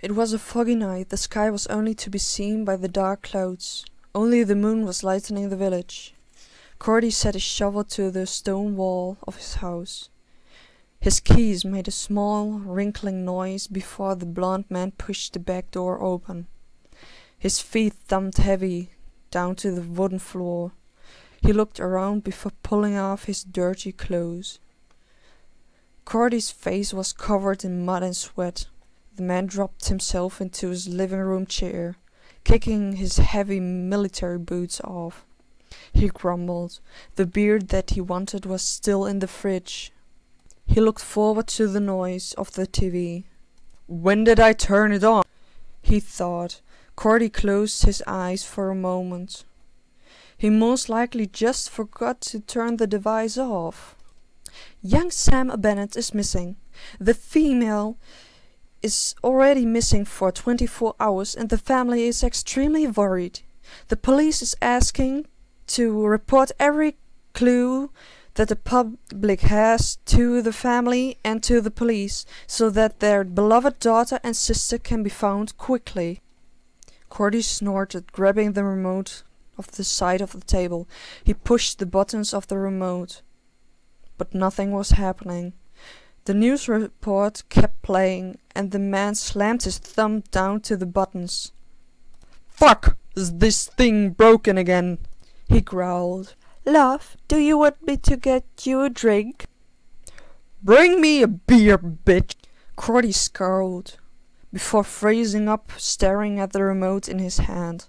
It was a foggy night. The sky was only to be seen by the dark clouds. Only the moon was lightening the village. Cordy set his shovel to the stone wall of his house. His keys made a small, wrinkling noise before the blond man pushed the back door open. His feet thumped heavy down to the wooden floor. He looked around before pulling off his dirty clothes. Cordy's face was covered in mud and sweat. The man dropped himself into his living room chair, kicking his heavy military boots off. He grumbled. The beer that he wanted was still in the fridge. He looked forward to the noise of the TV. When did I turn it on? He thought. Cordy closed his eyes for a moment. He most likely just forgot to turn the device off. Young Sam Bennett is missing. The female is already missing for 24 hours and the family is extremely worried. The police is asking to report every clue that the public has to the family and to the police so that their beloved daughter and sister can be found quickly. Cordy snorted, grabbing the remote off the side of the table. He pushed the buttons of the remote, but nothing was happening. The news report kept playing, and the man slammed his thumb down to the buttons. "Fuck! Is this thing broken again?" he growled. "Love, do you want me to get you a drink?" "Bring me a beer, bitch!" Cordy scowled, before freezing up, staring at the remote in his hand.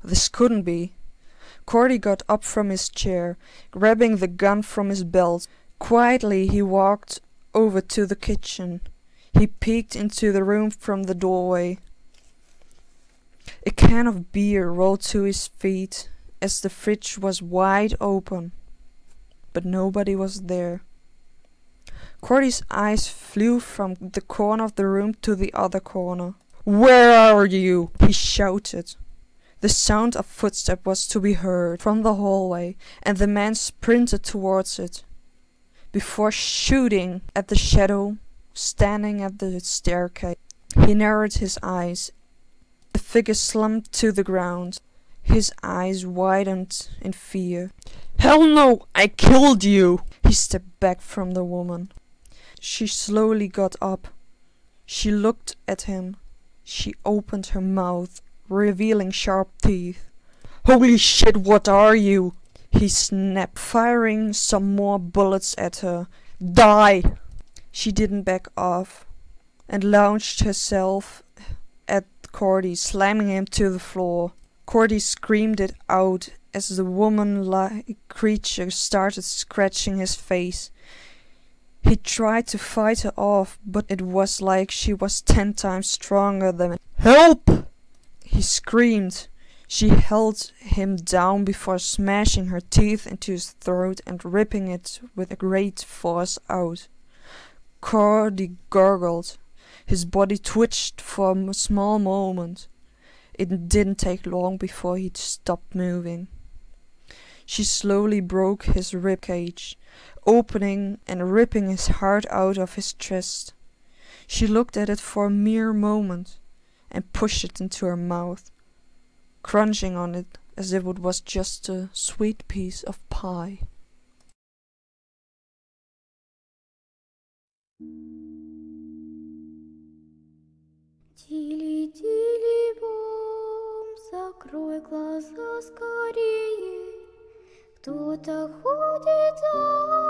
This couldn't be. Cordy got up from his chair, grabbing the gun from his belt. Quietly he walked over to the kitchen. He peeked into the room from the doorway. A can of beer rolled to his feet as the fridge was wide open, but nobody was there. Cordy's eyes flew from the corner of the room to the other corner. "Where are you?" he shouted. The sound of footsteps was to be heard from the hallway, and the man sprinted towards it, before shooting at the shadow standing at the staircase. He narrowed his eyes. The figure slumped to the ground. His eyes widened in fear. "Hell no! I killed you!" He stepped back from the woman. She slowly got up. She looked at him. She opened her mouth, revealing sharp teeth. "Holy shit, what are you?" he snapped, firing some more bullets at her. "Die!" She didn't back off, and launched herself at Cordy, slamming him to the floor. Cordy screamed it out as the woman-like creature started scratching his face. He tried to fight her off, but it was like she was 10 times stronger than him. "Help!" he screamed. She held him down before smashing her teeth into his throat and ripping it with great force out. Cordy gurgled. His body twitched for a small moment. It didn't take long before he stopped moving. She slowly broke his rib cage, opening and ripping his heart out of his chest. She looked at it for a mere moment and pushed it into her mouth, crunching on it as if it was just a sweet piece of pie. Тили-тили-бом, закрой глаза скорее. Кто-то ходит за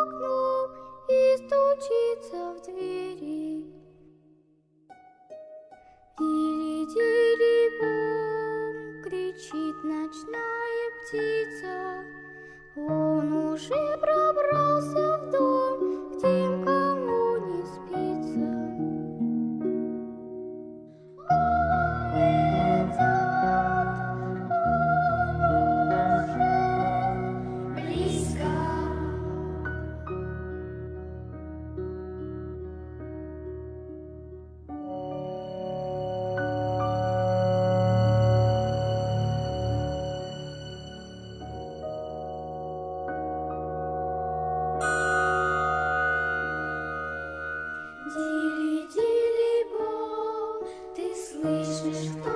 окном и стучится в двери. Тили-тили-бом, кричит ночная птица. Он уже пробрался в дом, к тем, кому не спится. Тили-тили-бом, ты слышишь? что